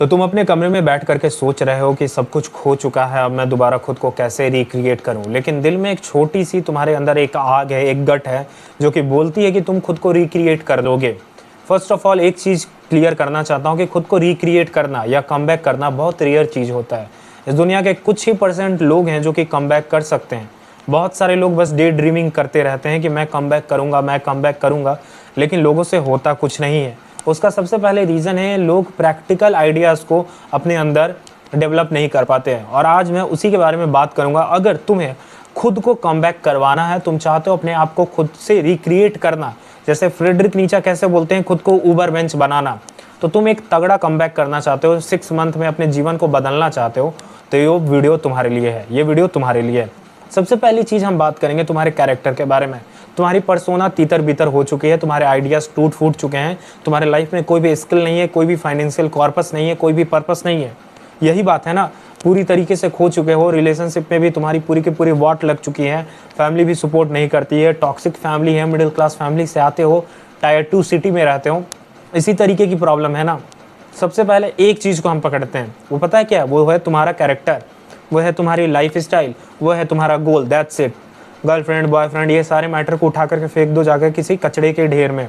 तो तुम अपने कमरे में बैठ करके सोच रहे हो कि सब कुछ खो चुका है, अब मैं दोबारा खुद को कैसे रिक्रिएट करूं। लेकिन दिल में एक छोटी सी तुम्हारे अंदर एक आग है, एक गट है जो कि बोलती है कि तुम खुद को रिक्रिएट कर लोगे। फर्स्ट ऑफ ऑल एक चीज़ क्लियर करना चाहता हूं कि खुद को रिक्रिएट करना या कमबैक करना बहुत रेयर चीज़ होता है। इस दुनिया के कुछ ही % लोग हैं जो कि कमबैक कर सकते हैं। बहुत सारे लोग बस डे ड्रीमिंग करते रहते हैं कि मैं कमबैक करूँगा, मैं कमबैक करूँगा, लेकिन लोगों से होता कुछ नहीं है। उसका सबसे पहले रीज़न है लोग प्रैक्टिकल आइडियाज़ को अपने अंदर डेवलप नहीं कर पाते हैं। और आज मैं उसी के बारे में बात करूंगा। अगर तुम्हें खुद को कमबैक करवाना है, तुम चाहते हो अपने आप को खुद से रिक्रिएट करना, जैसे फ्रेडरिक नीचा कैसे बोलते हैं खुद को ऊबर बेंच बनाना, तो तुम एक तगड़ा कमबैक करना चाहते हो, 6 मंथ में अपने जीवन को बदलना चाहते हो, तो ये वीडियो तुम्हारे लिए है। ये वीडियो तुम्हारे लिए है। सबसे पहली चीज़ हम बात करेंगे तुम्हारे कैरेक्टर के बारे में। तुम्हारी पर्सोना तीतर बीतर हो चुकी है, तुम्हारे आइडियाज़ टूट फूट चुके हैं, तुम्हारे लाइफ में कोई भी स्किल नहीं है, कोई भी फाइनेंशियल कॉर्पस नहीं है, कोई भी पर्पस नहीं है। यही बात है ना, पूरी तरीके से खो चुके हो। रिलेशनशिप में भी तुम्हारी पूरी की पूरी वाट लग चुकी है, फैमिली भी सपोर्ट नहीं करती है, टॉक्सिक फैमिली है, मिडिल क्लास फैमिली से आते हो, टायर 2 सिटी में रहते हो, इसी तरीके की प्रॉब्लम है ना। सबसे पहले एक चीज़ को हम पकड़ते हैं, वो पता है क्या? वो है तुम्हारा कैरेक्टर, वो है तुम्हारी लाइफ स्टाइल, वो है तुम्हारा goal. That's it. Girlfriend, boyfriend, ये सारे मैटर को उठा करके फेंक दो जाकर किसी कचड़े के ढेर में।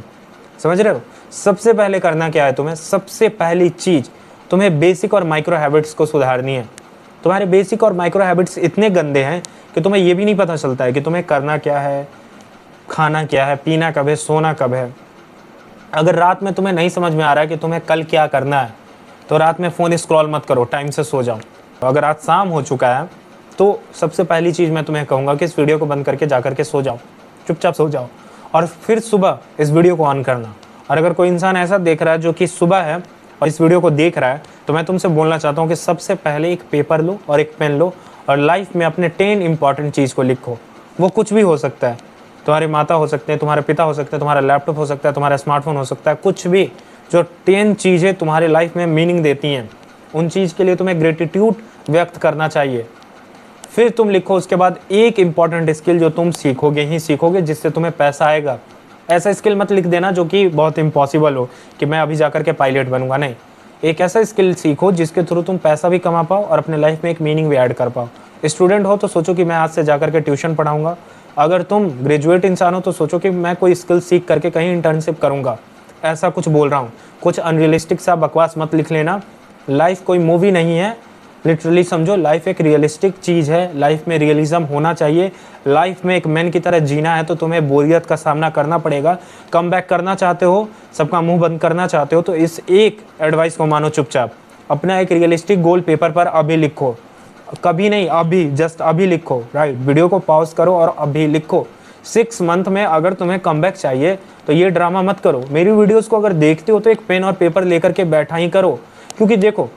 समझ रहे हो? सबसे पहले करना क्या है तुम्हें? सबसे पहली चीज़, तुम्हें बेसिक और माइक्रो हैबिट्स को सुधारनी है। तुम्हारे बेसिक और माइक्रो हैबिट्स इतने गंदे हैं कि तुम्हें ये भी नहीं पता चलता है कि तुम्हें करना क्या है, खाना क्या है, पीना कब है, सोना कब है। अगर रात में तुम्हें नहीं समझ में आ रहा है कि तुम्हें कल क्या करना है, तो रात में फ़ोन स्क्रॉल मत करो, टाइम से सो जाओ। अगर आज शाम हो चुका है तो सबसे पहली चीज़ मैं तुम्हें कहूँगा कि इस वीडियो को बंद करके जाकर के सो जाओ, चुपचाप सो जाओ, और फिर सुबह इस वीडियो को ऑन करना। और अगर कोई इंसान ऐसा देख रहा है जो कि सुबह है और इस वीडियो को देख रहा है, तो मैं तुमसे बोलना चाहता हूँ कि सबसे पहले एक पेपर लो और एक पेन लो और लाइफ में अपने 10 इंपॉर्टेंट चीज़ को लिखो। वो कुछ भी हो सकता है, तुम्हारे माता हो सकते हैं, तुम्हारे पिता हो सकते हैं, तुम्हारा लैपटॉप हो सकता है, तुम्हारा स्मार्टफोन हो सकता है, कुछ भी। जो 10 चीज़ें तुम्हारे लाइफ में मीनिंग देती हैं, उन चीज़ के लिए तुम्हें ग्रेटिट्यूड व्यक्त करना चाहिए। फिर तुम लिखो उसके बाद एक इम्पॉर्टेंट स्किल जो तुम सीखोगे ही सीखोगे, जिससे तुम्हें पैसा आएगा। ऐसा स्किल मत लिख देना जो कि बहुत इम्पॉसिबल हो कि मैं अभी जाकर के पायलट बनूंगा, नहीं। एक ऐसा स्किल सीखो जिसके थ्रू तुम पैसा भी कमा पाओ और अपने लाइफ में एक मीनिंग भी ऐड कर पाओ। स्टूडेंट हो तो सोचो कि मैं आज से जाकर के ट्यूशन पढ़ाऊँगा। अगर तुम ग्रेजुएट इंसान हो तो सोचो कि मैं कोई स्किल सीख करके कहीं इंटर्नशिप करूँगा। ऐसा कुछ बोल रहा हूँ, कुछ अनरियलिस्टिक सा बकवास मत लिख लेना। लाइफ कोई मूवी नहीं है, लिटरली समझो, लाइफ एक रियलिस्टिक चीज़ है। लाइफ में रियलिज्म होना चाहिए। लाइफ में एक मैन की तरह जीना है तो तुम्हें बोरियत का सामना करना पड़ेगा। कम बैक करना चाहते हो, सबका मुंह बंद करना चाहते हो, तो इस एक एडवाइस को मानो चुपचाप। अपना एक रियलिस्टिक गोल पेपर पर अभी लिखो, कभी नहीं, अभी, जस्ट अभी लिखो। राइट, वीडियो को पॉज करो और अभी लिखो। 6 मंथ में अगर तुम्हें कमबैक चाहिए तो ये ड्रामा मत करो। मेरी वीडियोस को अगर देखते हो तो एक पेन और पेपर लेकर के बैठा ही करो, क्योंकि देखो,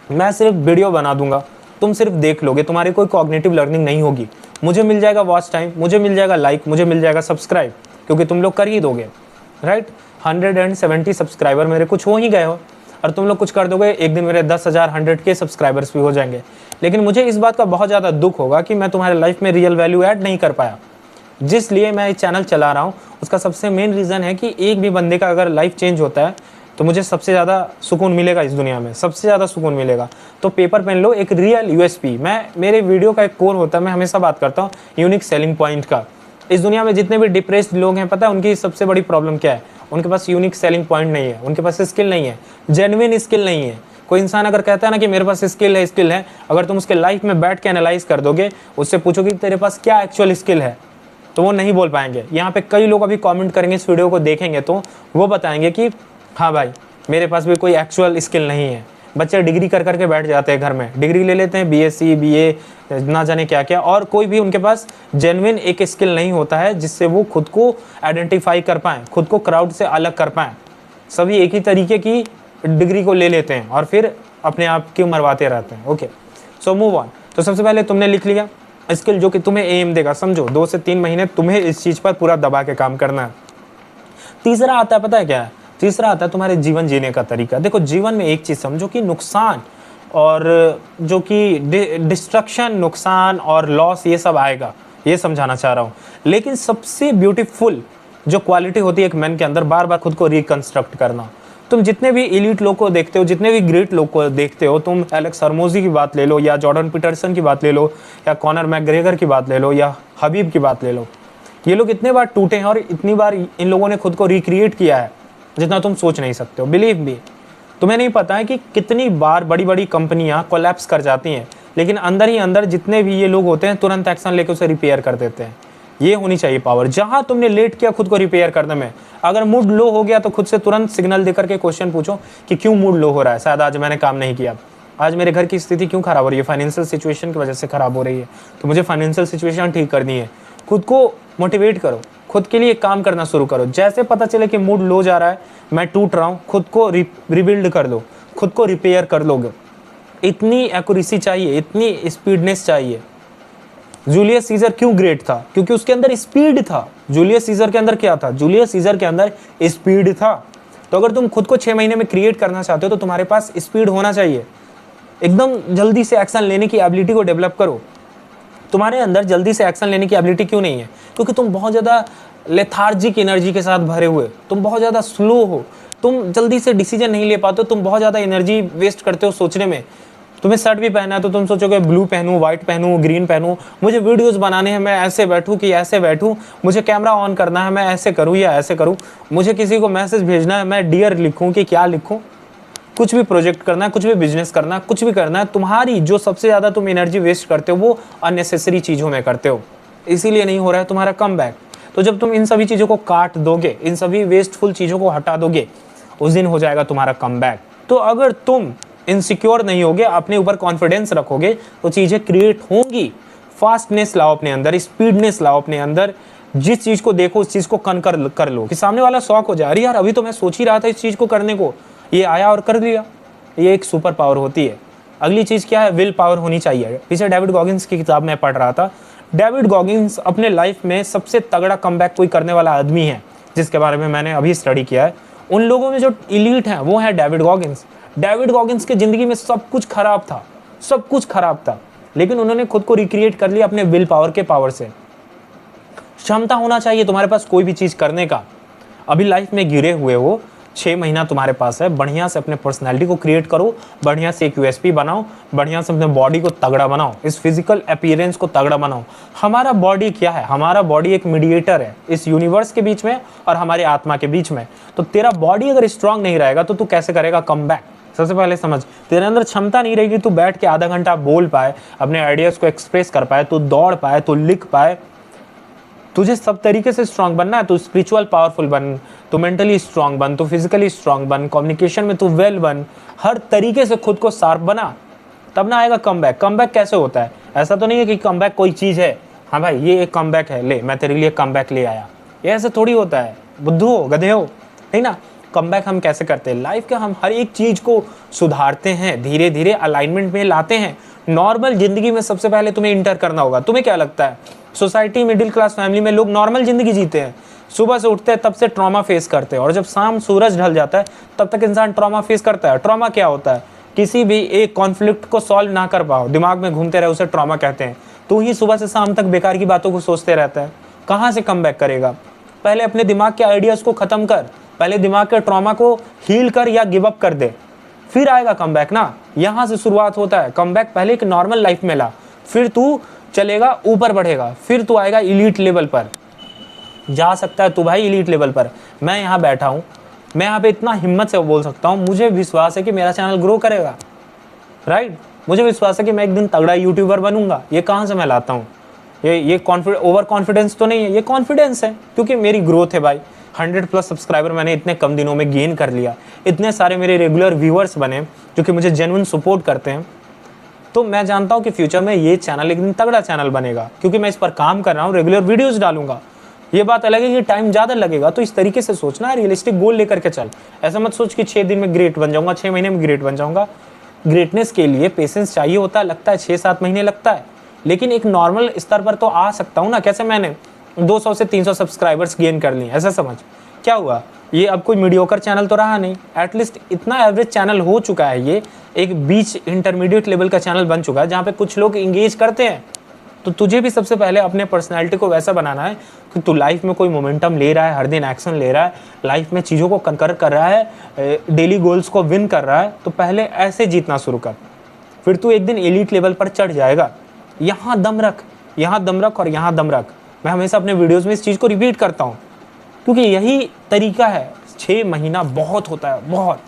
मैं सिर्फ वीडियो बना दूंगा, तुम सिर्फ देख लोगे, तुम्हारी कोई कॉग्निटिव लर्निंग नहीं होगी। मुझे मिल जाएगा वॉच टाइम, मुझे मिल जाएगा लाइक, मुझे मिल जाएगा सब्सक्राइब, क्योंकि तुम लोग कर ही दोगे। राइट, 170 सब्सक्राइबर मेरे कुछ हो ही गए हो, और तुम लोग कुछ कर दोगे, एक दिन मेरे 10,000 100K सब्सक्राइबर्स भी हो जाएंगे। लेकिन मुझे इस बात का बहुत ज़्यादा दुख होगा कि मैं तुम्हारे लाइफ में रियल वैल्यू ऐड नहीं कर पाया। जिस लिए मैं ये चैनल चला रहा हूँ उसका सबसे मेन रीज़न है कि एक भी बंदे का अगर लाइफ चेंज होता है तो मुझे सबसे ज़्यादा सुकून मिलेगा इस दुनिया में, सबसे ज़्यादा सुकून मिलेगा। तो पेपर पेन लो, एक रियल यूएसपी। मेरे वीडियो का एक कोर होता है, मैं हमेशा बात करता हूँ यूनिक सेलिंग पॉइंट का। इस दुनिया में जितने भी डिप्रेस्ड लोग हैं, पता है उनकी सबसे बड़ी प्रॉब्लम क्या है? उनके पास यूनिक सेलिंग पॉइंट नहीं है, उनके पास स्किल नहीं है, जेन्युइन स्किल नहीं है। कोई इंसान अगर कहता है ना कि मेरे पास स्किल है, अगर तुम उसके लाइफ में बैठ के एनालाइज कर दोगे, उससे पूछोगे तेरे पास क्या एक्चुअल स्किल है, तो वो नहीं बोल पाएंगे। यहाँ पे कई लोग अभी कमेंट करेंगे, इस वीडियो को देखेंगे तो वो बताएंगे कि हाँ भाई, मेरे पास भी कोई एक्चुअल स्किल नहीं है। बच्चे डिग्री कर करके बैठ जाते हैं घर में, डिग्री ले लेते हैं, बीएससी, बीए, ना जाने क्या क्या, और कोई भी उनके पास जेन्युइन एक स्किल नहीं होता है जिससे वो खुद को आइडेंटिफाई कर पाएँ, खुद को क्राउड से अलग कर पाएँ। सभी एक ही तरीके की डिग्री को ले लेते हैं और फिर अपने आप क्यों मरवाते रहते हैं। Okay, so move on. तो सबसे पहले तुमने लिख लिया स्किल जो कि तुम्हें एम देगा। समझो 2 से 3 महीने तुम्हें इस चीज़ पर पूरा दबा के काम करना है। तीसरा आता है, पता है क्या है? तीसरा आता है तुम्हारे जीवन जीने का तरीका। देखो, जीवन में एक चीज़ समझो कि नुकसान और जो कि डिस्ट्रक्शन, नुकसान और लॉस, ये सब आएगा, ये समझाना चाह रहा हूँ। लेकिन सबसे ब्यूटीफुल जो क्वालिटी होती है एक मैन के अंदर, बार बार खुद को रिकंस्ट्रक्ट करना। तुम जितने भी एलीट लोग को देखते हो, जितने भी ग्रेट लोग को देखते हो, तुम एलेक्स हर्मोजी की बात ले लो, या जॉर्डन पीटरसन की बात ले लो, या कॉनर मैकग्रेगर की बात ले लो, या हबीब की बात ले लो, ये लोग इतने बार टूटे हैं और इतनी बार इन लोगों ने खुद को रिक्रिएट किया है जितना तुम सोच नहीं सकते हो। बिलीव मी, तुम्हें नहीं पता है कि कितनी बार बड़ी बड़ी कंपनियां कोलैप्स कर जाती हैं, लेकिन अंदर ही अंदर जितने भी ये लोग होते हैं तुरंत एक्शन लेकर उसे रिपेयर कर देते हैं। ये होनी चाहिए पावर। जहां तुमने लेट किया खुद को रिपेयर करने में, अगर मूड लो हो गया तो खुद से तुरंत सिग्नल देकर के क्वेश्चन पूछो कि क्यों मूड लो हो रहा है। शायद आज मैंने काम नहीं किया, आज मेरे घर की स्थिति क्यों खराब हो रही है, फाइनेंशियल सिचुएशन की वजह से खराब हो रही है, तो मुझे फाइनेंशियल सिचुएशन ठीक करनी है। खुद को मोटिवेट करो, खुद के लिए काम करना शुरू करो। जैसे पता चले कि मूड लो जा रहा है, मैं टूट रहा हूँ, खुद को रिबिल्ड कर लो, खुद को रिपेयर कर लोगे। इतनी एक्यूरेसी चाहिए, इतनी स्पीडनेस चाहिए। जूलियस सीजर क्यों ग्रेट था? क्योंकि उसके अंदर स्पीड था। जूलियस सीजर के अंदर क्या था? जूलियस सीजर के अंदर स्पीड था। तो अगर तुम खुद को 6 महीने में क्रिएट करना चाहते हो तो तुम्हारे पास स्पीड होना चाहिए। एकदम जल्दी से एक्शन लेने की एबिलिटी को डेवलप करो। तुम्हारे अंदर जल्दी से एक्शन लेने की एबिलिटी क्यों नहीं है? क्योंकि तुम बहुत ज़्यादा लेथार्जिक एनर्जी के साथ भरे हुए, तुम बहुत ज़्यादा स्लो हो, तुम जल्दी से डिसीजन नहीं ले पाते हो, तुम बहुत ज़्यादा एनर्जी वेस्ट करते हो सोचने में। तुम्हें शर्ट भी पहना है तो तुम सोचोगे ब्लू पहनूं, व्हाइट पहनूं, ग्रीन पहनूं, मुझे वीडियोस बनाने हैं, मैं ऐसे बैठूं कि ऐसे बैठूं, मुझे कैमरा ऑन करना है, मैं ऐसे करूं या ऐसे करूं, मुझे किसी को मैसेज भेजना है, मैं डियर लिखूं कि क्या लिखूं। कुछ भी प्रोजेक्ट करना है, कुछ भी बिजनेस करना है, कुछ भी करना है, तुम्हारी जो सबसे ज़्यादा तुम एनर्जी वेस्ट करते हो वो अननेसेसरी चीज़ों में करते हो, इसीलिए नहीं हो रहा है तुम्हारा कमबैक। तो जब तुम इन सभी चीज़ों को काट दोगे, इन सभी वेस्टफुल चीज़ों को हटा दोगे, उस दिन हो जाएगा तुम्हारा कमबैक। तो अगर तुम इनसिक्योर नहीं होगे, अपने ऊपर कॉन्फिडेंस रखोगे, तो चीज़ें क्रिएट होंगी। फास्टनेस लाओ अपने अंदर, स्पीडनेस लाओ अपने अंदर। जिस चीज़ को देखो उस चीज़ को कनकर कर लो कि सामने वाला शॉक हो जाए, अरे यार अभी तो मैं सोच ही रहा था इस चीज़ को करने को, ये आया और कर लिया। ये एक सुपर पावर होती है। अगली चीज़ क्या है? विल पावर होनी चाहिए। पीछे डेविड गॉगिन्स की किताब में पढ़ रहा था। डेविड गॉगिन्स अपने लाइफ में सबसे तगड़ा कमबैक कोई करने वाला आदमी है, जिसके बारे में मैंने अभी स्टडी किया है। उन लोगों में जो इलीट है वो है डेविड गॉगिन्स। डेविड गॉगिन्स की ज़िंदगी में सब कुछ खराब था, सब कुछ खराब था, लेकिन उन्होंने खुद को रिक्रिएट कर लिया अपने विल पावर के पावर से। क्षमता होना चाहिए तुम्हारे पास कोई भी चीज़ करने का। अभी लाइफ में गिरे हुए हो, 6 महीना तुम्हारे पास है, बढ़िया से अपने पर्सनैलिटी को क्रिएट करो, बढ़िया से एक यूएसपी बनाओ, बढ़िया से अपने बॉडी को तगड़ा बनाओ, इस फिजिकल अपीयरेंस को तगड़ा बनाओ। हमारा बॉडी क्या है? हमारा बॉडी एक मीडिएटर है इस यूनिवर्स के बीच में और हमारे आत्मा के बीच में। तो तेरा बॉडी अगर स्ट्रांग नहीं रहेगा तो तू कैसे करेगा कमबैक? सबसे पहले समझ, तेरे अंदर क्षमता नहीं रहेगी तू बैठ के आधा घंटा बोल पाए, अपने आइडियाज़ को एक्सप्रेस कर पाए, तू दौड़ पाए, तू लिख पाए। तुझे सब तरीके से स्ट्रांग बनना है। तू स्पिरिचुअल पावरफुल बन, तू मेंटली स्ट्रांग बन, तू फिजिकली स्ट्रांग बन, कम्युनिकेशन में तू वेल बन, हर तरीके से खुद को शार्प बना, तब ना आएगा कमबैक। कमबैक कैसे होता है? ऐसा तो नहीं है कि कमबैक कोई चीज़ है, हाँ भाई ये एक कमबैक है, ले मैं तेरे लिए कमबैक ले आया, ये ऐसे थोड़ी होता है। बुद्धू हो, गधे हो, नहीं ना। कमबैक हम कैसे करते हैं? लाइफ के हम हर एक चीज़ को सुधारते हैं, धीरे धीरे अलाइनमेंट में लाते हैं। नॉर्मल जिंदगी में सबसे पहले तुम्हें इंटर करना होगा। तुम्हें क्या लगता है सोसाइटी, मिडिल क्लास फैमिली में लोग नॉर्मल जिंदगी जीते हैं? सुबह से उठते हैं तब से ट्रॉमा फेस करते हैं, और जब शाम सूरज ढल जाता है तब तक इंसान ट्रॉमा फेस करता है। ट्रॉमा क्या होता है? किसी भी एक कॉन्फ्लिक्ट को सॉल्व ना कर पाओ, दिमाग में घूमते रहे, उसे ट्रॉमा कहते हैं। तो ही सुबह से शाम तक बेकार की बातों को सोचते रहता है, कहाँ से कमबैक करेगा? पहले अपने दिमाग के आइडियाज़ को ख़त्म कर, पहले दिमाग के ट्रॉमा को हील कर या गिव अप कर दे, फिर आएगा कमबैक ना। यहाँ से शुरुआत होता है कमबैक। पहले एक नॉर्मल लाइफ में ला, फिर तू चलेगा, ऊपर बढ़ेगा, फिर तू आएगा एलीट लेवल पर। जा सकता है तू भाई एलीट लेवल पर। मैं यहाँ बैठा हूँ, मैं यहाँ पे इतना हिम्मत से बोल सकता हूँ, मुझे विश्वास है कि मेरा चैनल ग्रो करेगा, राइट। मुझे विश्वास है कि मैं एक दिन तगड़ा यूट्यूबर बनूंगा। ये कहाँ से मैं लाता हूँ? ये ओवर कॉन्फिडेंस तो नहीं है, ये कॉन्फिडेंस है क्योंकि मेरी ग्रोथ है भाई। 100+ सब्सक्राइबर मैंने इतने कम दिनों में गेन कर लिया, इतने सारे मेरे रेगुलर व्यूअर्स बने जो कि मुझे जेन्युइन सपोर्ट करते हैं। तो मैं जानता हूँ कि फ्यूचर में ये चैनल एक दिन तगड़ा चैनल बनेगा क्योंकि मैं इस पर काम कर रहा हूँ, रेगुलर वीडियोस डालूंगा। ये बात अलग है कि टाइम ज़्यादा लगेगा, तो इस तरीके से सोचना है, रियलिस्टिक गोल लेकर के चल। ऐसा मत सोच कि 6 दिन में ग्रेट बन जाऊँगा, 6 महीने में ग्रेट बन जाऊँगा। ग्रेटनेस के लिए पेशेंस चाहिए होता है, लगता है 6-7 महीने लगता है, लेकिन एक नॉर्मल स्तर पर तो आ सकता हूँ ना। कैसे मैंने 200 से 300 सब्सक्राइबर्स गेन कर लिए, ऐसा समझ। क्या हुआ? ये अब कोई मीडियोकर चैनल तो रहा नहीं, एटलीस्ट इतना एवरेज चैनल हो चुका है। ये एक बीच इंटरमीडिएट लेवल का चैनल बन चुका है जहाँ पे कुछ लोग इंगेज करते हैं, तो तुझे भी सबसे पहले अपने पर्सनैलिटी को वैसा बनाना है कि तू लाइफ में कोई मोमेंटम ले रहा है, हर दिन एक्शन ले रहा है, लाइफ में चीज़ों को कंकर कर रहा है, डेली गोल्स को विन कर रहा है, तो पहले ऐसे जीतना शुरू कर। फिर तू एक दिन एलीट लेवल पर चढ़ जाएगा। यहाँ दम रख, यहाँ दम रख और यहाँ दम रख। मैं हमेशा अपने वीडियोज़ में इस चीज़ को रिपीट करता हूँ, क्योंकि यही तरीका है। 6 महीना बहुत होता है, बहुत।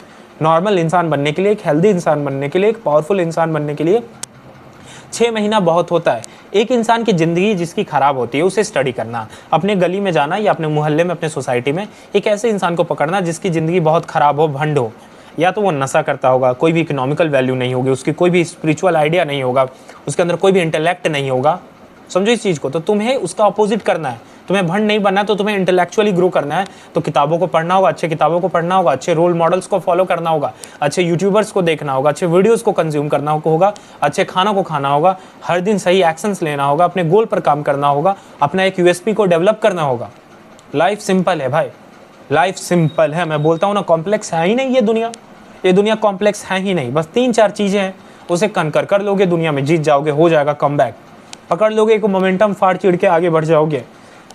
नॉर्मल इंसान बनने के लिए, एक हेल्दी इंसान बनने के लिए, एक पावरफुल इंसान बनने के लिए 6 महीना बहुत होता है। एक इंसान की ज़िंदगी जिसकी ख़राब होती है उसे स्टडी करना, अपने गली में जाना या अपने मोहल्ले में, अपने सोसाइटी में एक ऐसे इंसान को पकड़ना जिसकी ज़िंदगी बहुत ख़राब हो, भंड हो। या तो वो नशा करता होगा, कोई भी इकोनॉमिकल वैल्यू नहीं होगी उसकी, कोई भी स्पिरिचुअल आइडिया नहीं होगा, उसके अंदर कोई भी इंटेलेक्ट नहीं होगा। समझो इस चीज़ को। तो तुम्हें उसका अपोजिट करना है। तुम्हें भंड नहीं बनना है, तो तुम्हें इंटेलेक्चुअली ग्रो करना है। तो किताबों को पढ़ना होगा, अच्छे किताबों को पढ़ना होगा, अच्छे रोल मॉडल्स को फॉलो करना होगा, अच्छे यूट्यूबर्स को देखना होगा, अच्छे वीडियोस को कंज्यूम करना होगा, अच्छे खानों को खाना होगा, हर दिन सही एक्शंस लेना होगा, अपने गोल पर काम करना होगा, अपना एक यूएसपी को डेवलप करना होगा। लाइफ सिंपल है भाई, लाइफ सिंपल है। मैं बोलता हूँ ना, कॉम्प्लेक्स है ही नहीं ये दुनिया कॉम्प्लेक्स है ही नहीं। बस 3-4 चीज़ें हैं, उसे कनकर कर लोगे, दुनिया में जीत जाओगे, हो जाएगा कमबैक। पकड़ लोगे एक मोमेंटम, फाड़ चिड़ के आगे बढ़ जाओगे।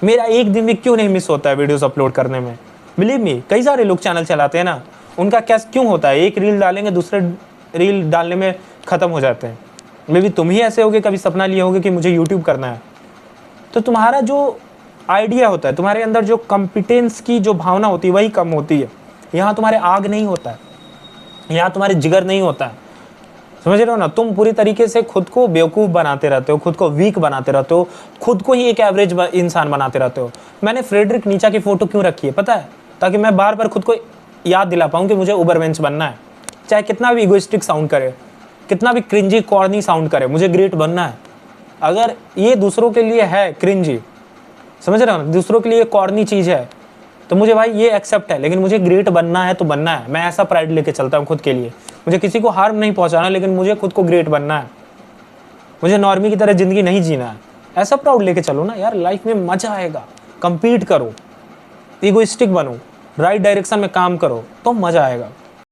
मेरा एक दिन भी क्यों नहीं मिस होता है वीडियोस अपलोड करने में? बिलीव मी, कई सारे लोग चैनल चलाते हैं ना, उनका क्या क्यों होता है, एक रील डालेंगे दूसरे रील डालने में ख़त्म हो जाते हैं। मे भी तुम ही ऐसे होगे, कभी सपना लिए होगे कि मुझे यूट्यूब करना है, तो तुम्हारा जो आइडिया होता है, तुम्हारे अंदर जो कॉम्पिटेंस की जो भावना होती है वही कम होती है। यहाँ तुम्हारे आग नहीं होता है, यहाँ तुम्हारे जिगर नहीं होता है। समझ रहे हो ना? तुम पूरी तरीके से खुद को बेवकूफ़ बनाते रहते हो, खुद को वीक बनाते रहते हो, खुद को ही एक एवरेज इंसान बनाते रहते हो। मैंने फ्रेडरिक नीचा की फ़ोटो क्यों रखी है पता है? ताकि मैं बार बार खुद को याद दिला पाऊँ कि मुझे उबरवेंच बनना है। चाहे कितना भी इगोइस्टिक साउंड करे, कितना भी क्रिंजी कॉर्नी साउंड करे, मुझे ग्रेट बनना है। अगर ये दूसरों के लिए है क्रिंजी, समझ रहे हो ना, दूसरों के लिए कॉर्नी चीज़ है, तो मुझे भाई ये एक्सेप्ट है, लेकिन मुझे ग्रेट बनना है तो बनना है। मैं ऐसा प्राइड लेके चलता हूँ खुद के लिए। मुझे किसी को हार्म नहीं पहुँचाना, लेकिन मुझे खुद को ग्रेट बनना है। मुझे नॉर्मी की तरह ज़िंदगी नहीं जीना है। ऐसा प्राउड लेके चलो ना यार, लाइफ में मज़ा आएगा। कंपीट करो, इगोइस्टिक बनो, राइट डायरेक्शन में काम करो, तो मज़ा आएगा।